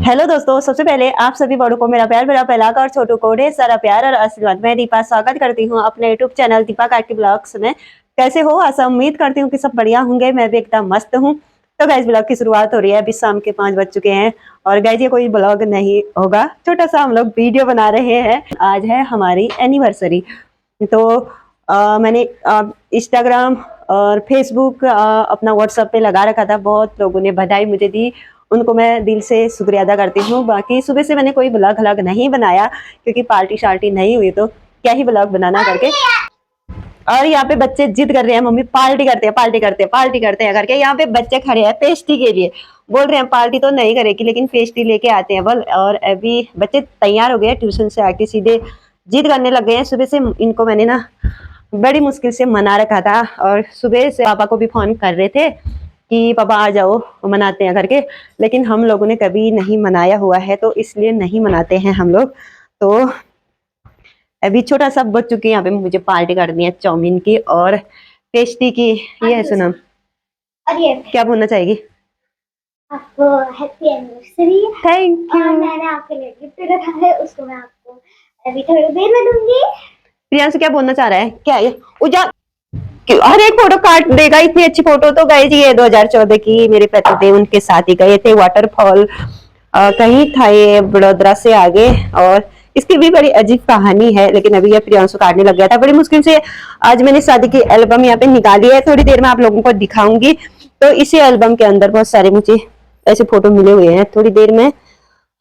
Hello दोस्तों, सबसे पहले आप सभी बड़ों को मेरा प्यार भरा पहला और छोटू को ढेर सारा प्यार और आशीर्वाद। मैं दीपा स्वागत करती हूँ अपने YouTube channel Deepa Karki blogs में। कैसे हो? ऐसा उम्मीद करती हूँ कि सब बढ़िया होंगे। मैं भी एकदम मस्त हूँ। तो गाइज ब्लॉग की शुरुआत हो रही है। अभी शाम के 5 बज चुके हैं और गाइज ये कोई ब्लॉग नहीं होगा, छोटा सा हम लोग वीडियो बना रहे हैं। आज है हमारी एनिवर्सरी। तो मैंने इंस्टाग्राम और फेसबुक अपना व्हाट्सएप पे लगा रखा था। बहुत लोगों ने बधाई मुझे दी, उनको मैं दिल से शुक्रिया अदा करती हूँ। बाकी सुबह से मैंने कोई ब्लॉग व्लॉग नहीं बनाया क्योंकि पार्टी शार्टी नहीं हुई तो क्या ही ब्लॉग बनाना करके। और यहाँ पे बच्चे जिद कर रहे हैं, मम्मी पार्टी करते हैं, पार्टी करते हैं, पार्टी करते हैं करके। यहाँ पे बच्चे खड़े हैं पेस्ट्री के लिए, बोल रहे हैं पार्टी तो नहीं करेगी लेकिन पेस्ट्री लेके आते हैं बोल। और अभी बच्चे तैयार हो गए, ट्यूशन से आके सीधे जिद करने लग गए हैं। सुबह से इनको मैंने ना बड़ी मुश्किल से मना रखा था और सुबह से पापा को भी फोन कर रहे थे कि पापा आ जाओ मनाते हैं करके, लेकिन हम लोगों ने कभी नहीं मनाया हुआ है तो इसलिए नहीं मनाते हैं हम लोग। तो अभी छोटा सा बच चुकी है, यहाँ पे मुझे पार्टी करनी है चाउमीन की और पेस्ट्री की। ये है सुनम, अरे क्या बोलना चाहेगी? आपको हैप्पी एनिवर्सरी। Thank you. मैंने आपके लिए गिफ्ट रखा है, उसको मैं आपको अभी थोड़ी देर में दूंगी। प्रियांशु क्या बोलना चाह रहा है? क्या है उजा हर एक फोटो काट देगा, इतनी अच्छी फोटो। तो गई थी ये 2014 की, मेरे पतिदेव उनके साथ ही गए थे वाटरफॉल। कहीं था ये बड़ोदरा से आगे, और इसकी भी बड़ी अजीब कहानी है। लेकिन अभी ये प्रियांशु काटने लग गया था बड़ी मुश्किल से। आज मैंने शादी की एल्बम यहाँ पे निकाली है, थोड़ी देर में आप लोगों को दिखाऊंगी। तो इसी एल्बम के अंदर बहुत सारे मुझे ऐसे फोटो मिले हुए हैं। थोड़ी देर में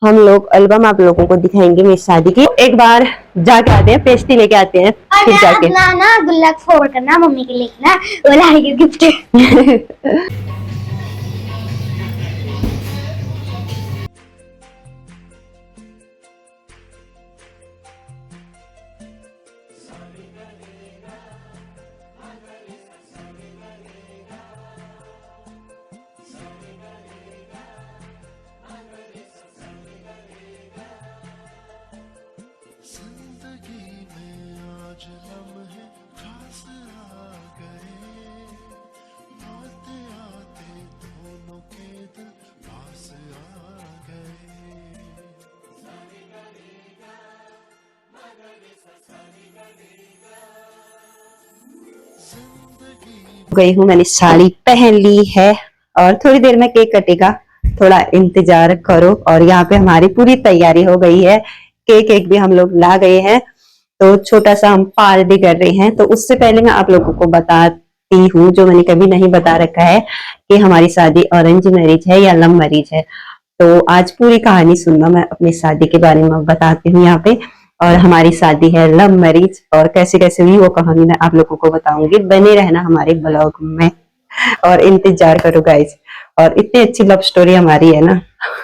हम लोग एल्बम आप लोगों को दिखाएंगे मेरी शादी की। एक बार जाके आते हैं, पेस्ट्री लेके आते हैं फिर जाके ना गुल्लक फोड़ करना मम्मी के लिए ना, वो लाएगी गिफ्ट। गई हूँ, मैंने साड़ी पहन ली है और थोड़ी देर में केक कटेगा, थोड़ा इंतजार करो। और यहाँ पे हमारी पूरी तैयारी हो गई है, केक एक भी हम लोग ला गए हैं। तो छोटा सा हम पार्टी कर रहे हैं। तो उससे पहले मैं आप लोगों को बताती हूँ, जो मैंने कभी नहीं बता रखा है, कि हमारी शादी अरेंज मैरिज है या लव मैरिज है। तो आज पूरी कहानी सुनना, मैं अपनी शादी के बारे में बताती हूँ यहाँ पे। और हमारी शादी है लव मैरिज, और कैसे कैसे हुई वो कहानी मैं आप लोगों को बताऊंगी। बने रहना हमारे ब्लॉग में और इंतजार करो गाइज। और इतनी अच्छी लव स्टोरी हमारी है ना।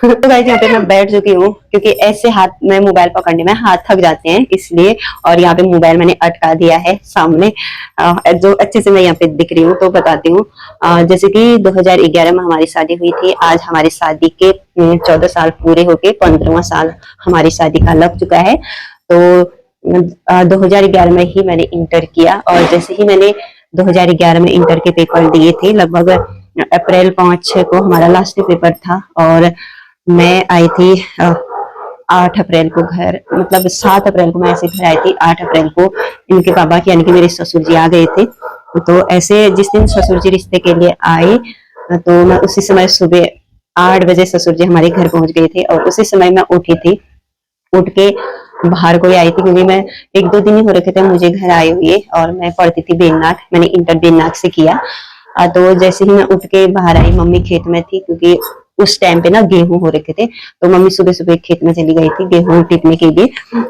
तो गाइज यहाँ पे मैं बैठ चुकी हूँ क्योंकि ऐसे हाथ में मोबाइल पकड़ने में हाथ थक जाते हैं इसलिए। और यहाँ पे मोबाइल मैंने अटका दिया है सामने, जो अच्छे से मैं यहाँ पे दिख रही हूँ तो बताती हूँ। जैसे कि 2011 में हमारी शादी हुई थी। आज हमारी शादी के 14 साल पूरे होके 15वां साल हमारी शादी का लग चुका है। तो 2011 में ही मैंने इंटर किया, और जैसे ही मैंने 2011 में इंटर के पेपर दिए थे, लगभग अप्रैल 5-6 को हमारा लास्ट पेपर था। और मैं आई थी 8 अप्रैल को घर, मतलब 7 अप्रैल को मैं ऐसे घर आई थी। 8 अप्रैल को इनके पापा यानी कि मेरे ससुर जी आ गए थे। तो ऐसे जिस दिन ससुर जी रिश्ते के लिए आए, तो मैं उसी समय सुबह 8 बजे ससुर जी हमारे घर पहुंच गए थे। और उसी समय मैं उठी थी, उठ के बाहर कोई आई थी क्योंकि मैं 1-2 दिन ही हो रखे थे मुझे घर आए हुए, और मैं पढ़ती थी बेलनाथ, मैंने इंटर बेलनाथ से किया। तो जैसे ही मैं उठ के बाहर आई, मम्मी खेत में थी क्योंकि उस टाइम पे ना गेहूं हो रखे थे। तो मम्मी सुबह सुबह खेत में चली गई थी गेहूं टिपने के लिए।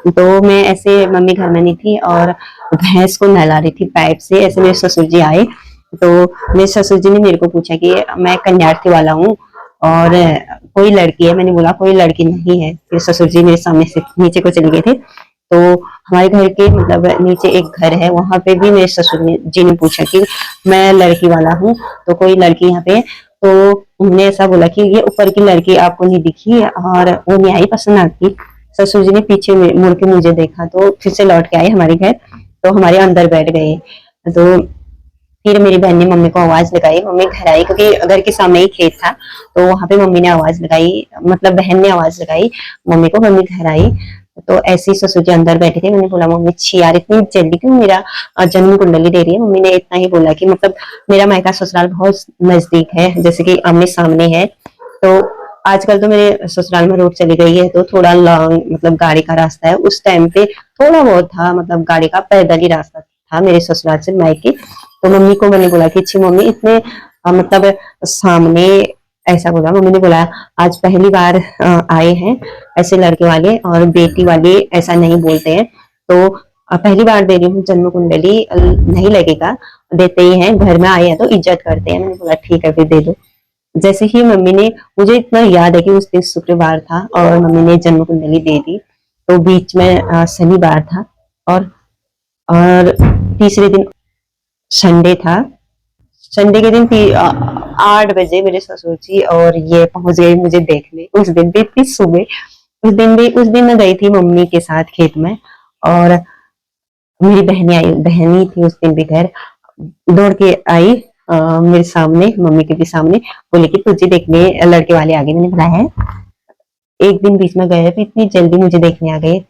तो मैं ऐसे, मम्मी घर में नहीं थी और भैंस को नहला रही थी पाइप से। ऐसे मेरे ससुर जी आए, तो मेरे ससुर जी ने मेरे को पूछा कि मैं कन्यार्थी वाला हूँ और कोई लड़की है? मैंने बोला कोई लड़की नहीं है। फिर ससुर जी मेरे सामने से नीचे को चले गए थे। तो हमारे घर के मतलब नीचे एक घर है, वहां पे भी मेरे ससुर जी ने पूछा कि मैं लड़की वाला हूँ तो कोई लड़की यहाँ पे? तो उन्होंने ऐसा बोला कि ये ऊपर की लड़की आपको नहीं दिखी और वो नहीं आई पसंद आपकी। ससुर जी ने पीछे मुड़ के मुझे देखा, तो फिर से लौट के आए हमारे घर, तो हमारे अंदर बैठ गए। तो फिर मेरी बहन ने मम्मी को आवाज लगाई, मम्मी घर आई क्योंकि घर के सामने ही खेत था। तो वहां पे मम्मी ने आवाज लगाई, मतलब बहन ने आवाज लगाई मम्मी को, मम्मी घर आई। तो ऐसे ही ससुर जी अंदर बैठे थे। मैंने बोला मम्मी छी यार इतनी जल्दी क्यों मेरा जन्म कुंडली दे रही है। मम्मी ने इतना ही बोला कि मतलब मेरा मायका ससुराल बहुत नजदीक है, जैसे कि आमने सामने है। तो आजकल तो मेरे ससुराल में रोड चली गई है, तो थोड़ा लॉन्ग मतलब गाड़ी का रास्ता है। उस टाइम पे थोड़ा बहुत था, मतलब गाड़ी का पैदल ही रास्ता था मेरे ससुराल से मायके। तो मम्मी को मैंने बोला कि अच्छी मम्मी इतने मतलब सामने, ऐसा बोला। मम्मी ने बोला आज पहली बार आए हैं ऐसे लड़के वाले, और बेटी वाले ऐसा नहीं बोलते हैं। तो पहली बार दे रही हूँ जन्म कुंडली, नहीं लगेगा, देते ही हैं, घर में आए हैं तो इज्जत करते हैं। मैंने बोला ठीक है फिर दे दो। जैसे ही मम्मी ने, मुझे इतना याद है कि उस दिन शुक्रवार था और मम्मी ने जन्म कुंडली दे दी। तो बीच में शनिवार था, और तीसरे दिन संडे था। संडे के दिन 8 बजे मेरे ससुर जी और ये पहुंच गए मुझे देखने। उस दिन भी इतनी सुबह, उस दिन मैं गई थी मम्मी के साथ खेत में, और मेरी बहनें आई, बहनी थी उस दिन भी घर, दौड़ के आई मेरे सामने, मम्मी के भी सामने, बोले कि तुझे देखने लड़के वाले आ गए। मैंने बोला है, एक दिन बीच में गए, फिर इतनी जल्दी मुझे देखने आ गए।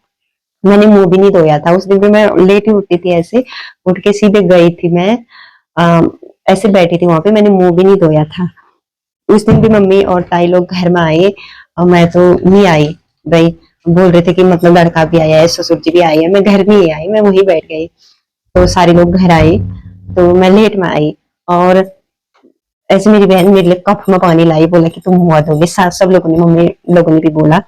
मैंने मुंह भी नहीं धोया था उस दिन भी, मैं लेट ही उठती थी, ऐसे उठ के सीधे गई थी मैं, अ, ऐसे बैठी थी वहां पे, मैंने मुंह भी नहीं धोया था। उस दिन भी मम्मी और ताई लोग घर में आए और मैं तो नहीं आई भाई। बोल रहे थे कि मतलब लड़का भी आया है, ससुर जी भी आए हैं, मैं घर नहीं आई, मैं वहीं बैठ गई। तो सारे लोग घर आए, तो मैं लेट में आई। और ऐसे मेरी बहन मेरे लिए कप में पानी लाई, बोला कि तुम मुंह धोगे। सब लोगों ने, मम्मी लोगों ने भी बोला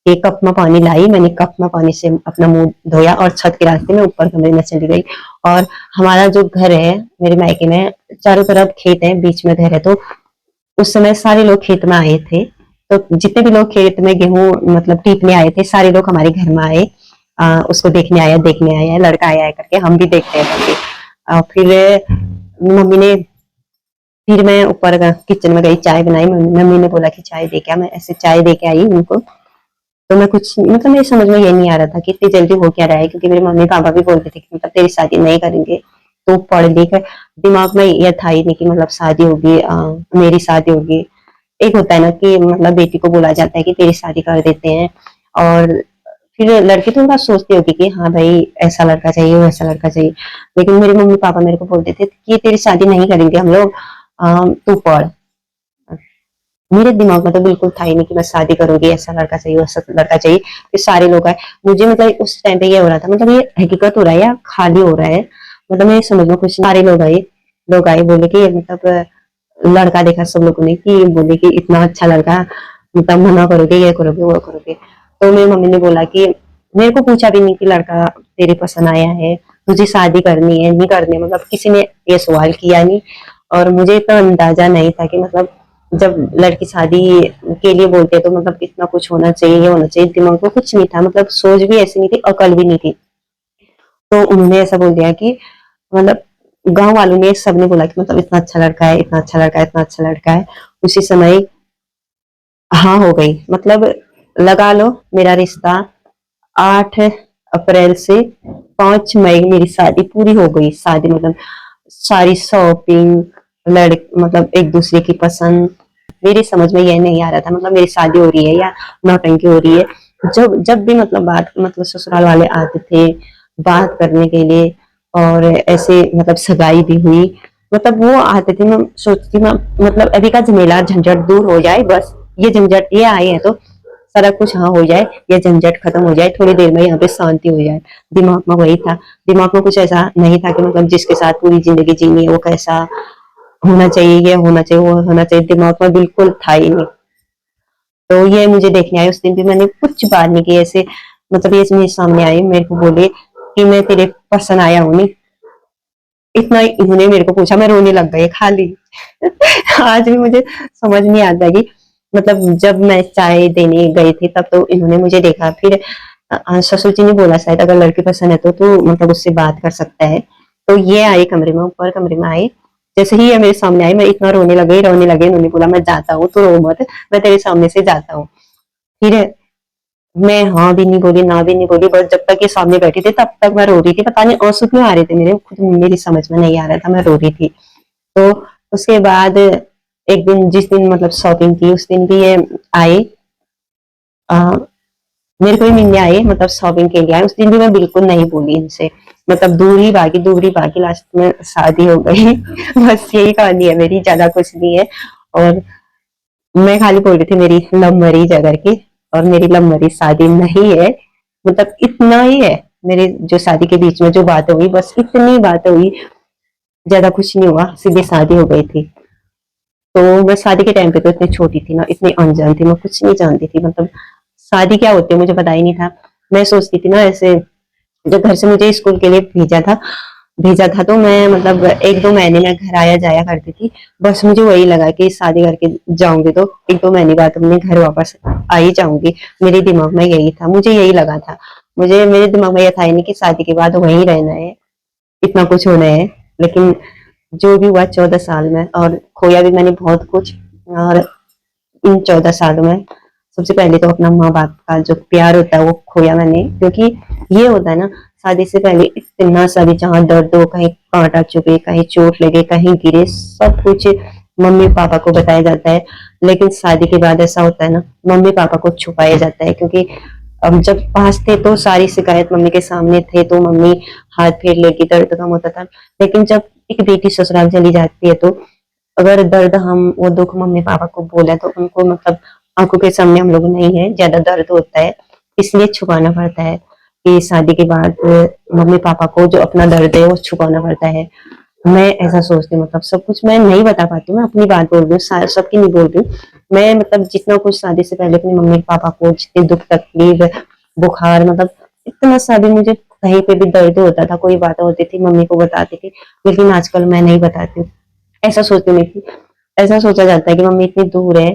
कि कप में पानी लाई। मैंने कप में पानी से अपना मुंह धोया और छत के रास्ते में ऊपर कमरे में चली गई। और हमारा जो घर है मेरे मायके में, चारों तरफ खेत है, बीच में घर है। तो उस समय सारे लोग खेत में आए थे। तो जितने भी लोग खेत में गेहूं मतलब टीपने आए थे, सारे लोग हमारे घर में आए, उसको देखने आया लड़का आया है करके, हम भी देखते हैं करके। फिर मम्मी ने, फिर मैं ऊपर किचन में गई, चाय बनाई। मम्मी ने बोला कि चाय दे क्या, मैं ऐसे चाय दे के आई उनको। तो मैं कुछ मतलब मेरी समझ में ये नहीं आ रहा था कि इतनी जल्दी हो क्या रहा है, क्योंकि मेरे मम्मी पापा भी बोलते थे कि मतलब तेरी शादी नहीं करेंगे, तो पढ़ लिख। दिमाग में ये था ही नहीं कि मतलब शादी होगी, मेरी शादी होगी। एक होता है ना कि मतलब बेटी को बोला जाता है कि तेरी शादी कर देते हैं, और फिर लड़की थोड़ा सोचती होगी कि हाँ भाई ऐसा लड़का चाहिए, वैसा लड़का चाहिए। लेकिन मेरे मम्मी पापा मेरे को बोलते थे कि तेरी शादी नहीं करेंगे हम लोग, तू पढ़। मेरे दिमाग में तो बिल्कुल था ही नहीं कि मैं शादी करूंगी, ऐसा लड़का चाहिए, वैसा लड़का चाहिए। फिर सारे लोग आए, मुझे मतलब उस टाइम पे ये हो रहा था, मतलब ये हकीकत हो रहा है या खाली हो रहा है, मतलब मेरे समझ में कुछ। सारे लोग आए बोले कि मतलब लड़का देखा सब लोगों ने, कि बोले कि इतना अच्छा लड़का, मतलब मना करोगे, ये करोगे, वो करोगे। तो मेरी मम्मी ने बोला कि मेरे को पूछा भी नहीं कि लड़का तेरे पसंद आया है, तुझे शादी करनी है नहीं करनी है, मतलब किसी ने ये सवाल किया नहीं। और मुझे इतना अंदाजा नहीं था कि मतलब जब लड़की शादी के लिए बोलते हैं तो मतलब इतना कुछ होना चाहिए, ये होना चाहिए। दिमाग में कुछ नहीं था, मतलब सोच भी ऐसी नहीं थी, अकल भी नहीं थी। तो उन्होंने ऐसा बोल दिया कि मतलब गांव वालों ने, सबने बोला कि मतलब इतना अच्छा लड़का है, इतना अच्छा लड़का है, इतना अच्छा लड़का है। उसी समय हाँ हो गई, मतलब लगा लो मेरा रिश्ता 8 अप्रैल से 5 मई मेरी शादी पूरी हो गई। शादी मतलब सारी शॉपिंग, लड़ मतलब एक दूसरे की पसंद, मेरी समझ में ये नहीं आ रहा था मतलब मेरी शादी हो रही है या नौटंकी हो रही है। जब जब भी मतलब बात, मतलब ससुराल वाले आते थे बात करने के लिए, और ऐसे मतलब सगाई भी हुई, मतलब वो आते थे, मैं सोचती मैं मतलब अभी का झमेला झंझट दूर हो जाए, बस ये झंझट ये आए हैं तो सारा कुछ हाँ हो जाए, ये झंझट खत्म हो जाए, थोड़ी देर में यहाँ पे शांति हो जाए। दिमाग में वही था, दिमाग में कुछ ऐसा नहीं था कि मतलब जिसके साथ पूरी जिंदगी जीनी है वो कैसा होना चाहिए, ये होना चाहिए, वो होना चाहिए, दिमाग में बिल्कुल था ही नहीं। तो ये मुझे देखने आए, उस दिन भी मैंने कुछ बात नहीं की ऐसे, मतलब ये मेरे सामने आई, मेरे को बोले कि मैं तेरे पसंद आया हूँ नहीं, इतना इन्होंने मेरे को पूछा, मैं रोने लग गई खाली। आज भी मुझे समझ नहीं आता कि मतलब जब मैं चाय देने गई थी तब तो इन्होंने मुझे देखा। फिर ससुर जी ने बोला शायद अगर लड़की पसंद है तो तू मतलब उससे बात कर सकता है। तो ये आई कमरे में, ऊपर कमरे में आई, जैसे ही ये मेरे सामने आई मैं इतना रोने लगी। उन्होंने बोला मैं जाता हूँ, तू रो मत, मैं तेरे सामने से जाता हूँ। फिर मैं हाँ भी नहीं बोली ना भी नहीं बोली, बस जब तक ये सामने बैठी थी तब तक मैं रो रही थी। पता नहीं आंसू क्यों आ रहे थे मेरे, खुद मेरी समझ में नहीं आ रहा था, मैं रो रही थी। तो उसके बाद एक दिन, जिस दिन मतलब शॉपिंग की, उस दिन भी ये आए, मेरे को भी मिलने आए, मतलब शॉपिंग के लिए आए। उस दिन भी मैं बिल्कुल नहीं बोली इनसे, मतलब दूर ही भागी, लास्ट में शादी हो गई। बस यही कहानी है मेरी, ज्यादा कुछ नहीं है। और मैं खाली बोल रही थी मेरी लव मैरिज है करके, और मेरी लव मैरिज शादी नहीं है। मतलब इतना ही है मेरे जो शादी के बीच में जो बात हुई, बस इतनी बात हुई, ज्यादा कुछ नहीं हुआ, सीधी शादी हो गई थी। तो मैं शादी के टाइम पे तो इतनी छोटी थी ना, इतनी अनजान थी, मैं कुछ नहीं जानती थी, मतलब शादी क्या होती है मुझे पता ही नहीं था। मैं सोचती थी ना ऐसे, जब घर से मुझे स्कूल के लिए भेजा था तो मैं मतलब 1-2 महीने में घर आया जाया करती थी। बस मुझे वही लगा कि शादी करके जाऊंगी तो 1-2 महीने बाद अपने घर वापस आ ही जाऊंगी। मेरे दिमाग में यही था, मुझे यही लगा था। मुझे मेरे दिमाग में यह था ही नहीं कि शादी के बाद वहीं रहना है, इतना कुछ होना है। लेकिन जो भी हुआ 14 साल में, और खोया भी मैंने बहुत कुछ। और इन 14 सालों में सबसे पहले तो अपना माँ बाप का जो प्यार होता है वो खोया मैंने, क्योंकि ये होता है ना, शादी से पहले इतना सारी, जहाँ दर्द हो, कहीं कांटा चुभे, कहीं चोट लगे, कहीं गिरे, सब कुछ मम्मी पापा को बताया जाता है। लेकिन शादी के बाद ऐसा होता है ना, मम्मी पापा को छुपाया जाता है, क्योंकि अब जब पास थे तो सारी शिकायत मम्मी के सामने थे, तो मम्मी हाथ फेर लेगी, दर्द कम होता था। लेकिन जब एक बेटी ससुराल चली जाती है तो अगर दर्द हम वो दुख मम्मी पापा को बोला तो उनको मतलब आंखों के सामने हम लोग नहीं है, ज्यादा दर्द होता है, इसलिए छुपाना पड़ता है कि शादी के बाद मम्मी पापा को जो अपना दर्द है वो छुपाना पड़ता है। मैं ऐसा सोचती हूँ, मतलब सब कुछ मैं नहीं बता पाती हूँ, मैं अपनी बात बोल रही हूँ, सबकी नहीं बोल रही हूँ। मैं मतलब जितना कुछ शादी से पहले अपनी मम्मी पापा को जितनी दुख तकलीफ, बुखार, मतलब इतना सा भी मुझे कहीं पे भी दर्द होता था, कोई बात होती थी मम्मी को बताती थी, लेकिन आजकल मैं नहीं बताती हूँ। ऐसा सोचती हूँ कि ऐसा सोचा जाता है कि मम्मी इतनी दूर है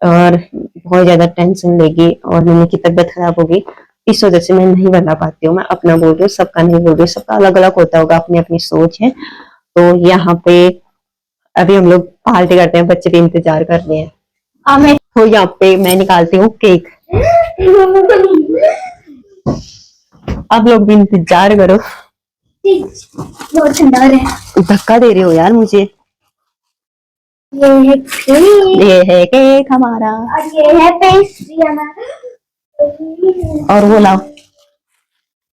और बहुत ज्यादा टेंशन लेगी और मम्मी की तबीयत खराब होगी, इस वजह से मैं नहीं बता पाती हूँ। मैं अपना बोल रही हूँ, सबका नहीं बोल रही हूँ, सबका अलग अलग होता होगा, अपनी अपनी सोच है। तो यहाँ पे अभी हम लोग पार्टी करते हैं, बच्चे भी इंतजार कर रहे हैं। मैं तो यहाँ पे मैं निकालती हूँ केक, आप लोग भी इंतजार करो। बहुत ठंडा हो रहा है। धक्का दे रहे हो यार मुझे। ये है केक, ये है केक हमारा, और ये है पेस्ट्री हमारा। और वो लाओ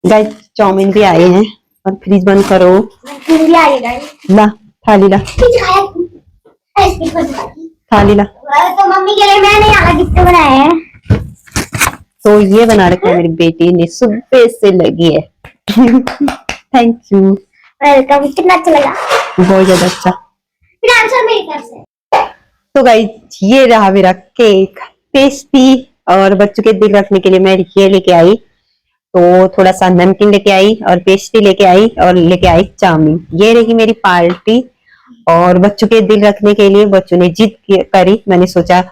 गाइस, चाउमीन भी आए हैं, और फ्रिज बंद करो। भी आएगा ला, थाली ला, थाली ला। तो मम्मी के लिए मैंने यहाँ गिफ्ट बनाया है। तो ये बना रखा है मेरी बेटी ने, सुबह से लगी है। Thank you, welcome. कितना अच्छा लगा, बहुत ज्यादा अच्छा। फिर आंसर मेरी तरफ से। तो गाइस ये रहा मेरा केक, टेस्टी। और बच्चों के दिल रखने के लिए मैं ये लेके आई, तो थोड़ा सा नमकीन लेके आई और पेस्ट्री लेके आई और लेके आई चाउमीन। ये रही मेरी पार्टी। और बच्चों के दिल रखने के लिए बच्चों ने जिद करी, मैंने सोचा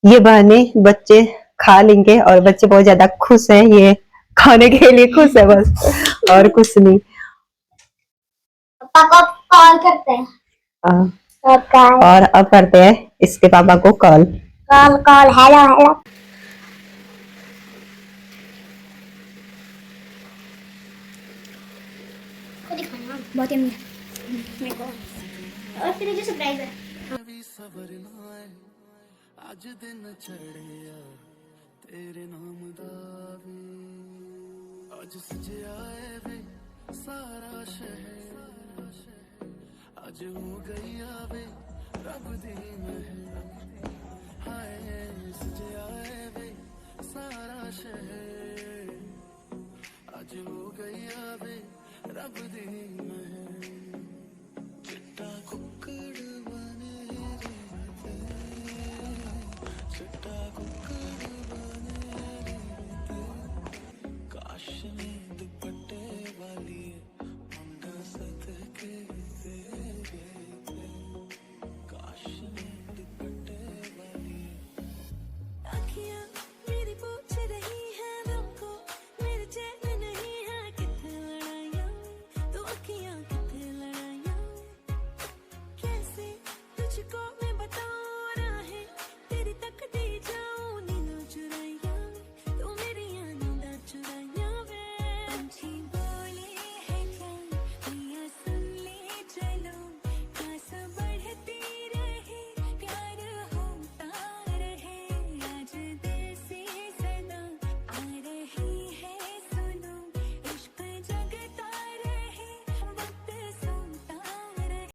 ये बहाने बच्चे खा लेंगे, और बच्चे बहुत ज्यादा खुश हैं, ये खाने के लिए खुश है बस, और कुछ नहीं। पापा को कॉल करते हैं। और अब करते हैं इसके पापा को call. Call call, hello hello. बहुत यम्मी है मेरे को, और फिर जो सरप्राइज है। आज दिन चढ़िया तेरे नाम दा वे, आज सजिया वे सारा शहर, आज हो गई वे रब दी महर, हाय सजिया वे सारा शहर, आज हो गई वे रब दी महर।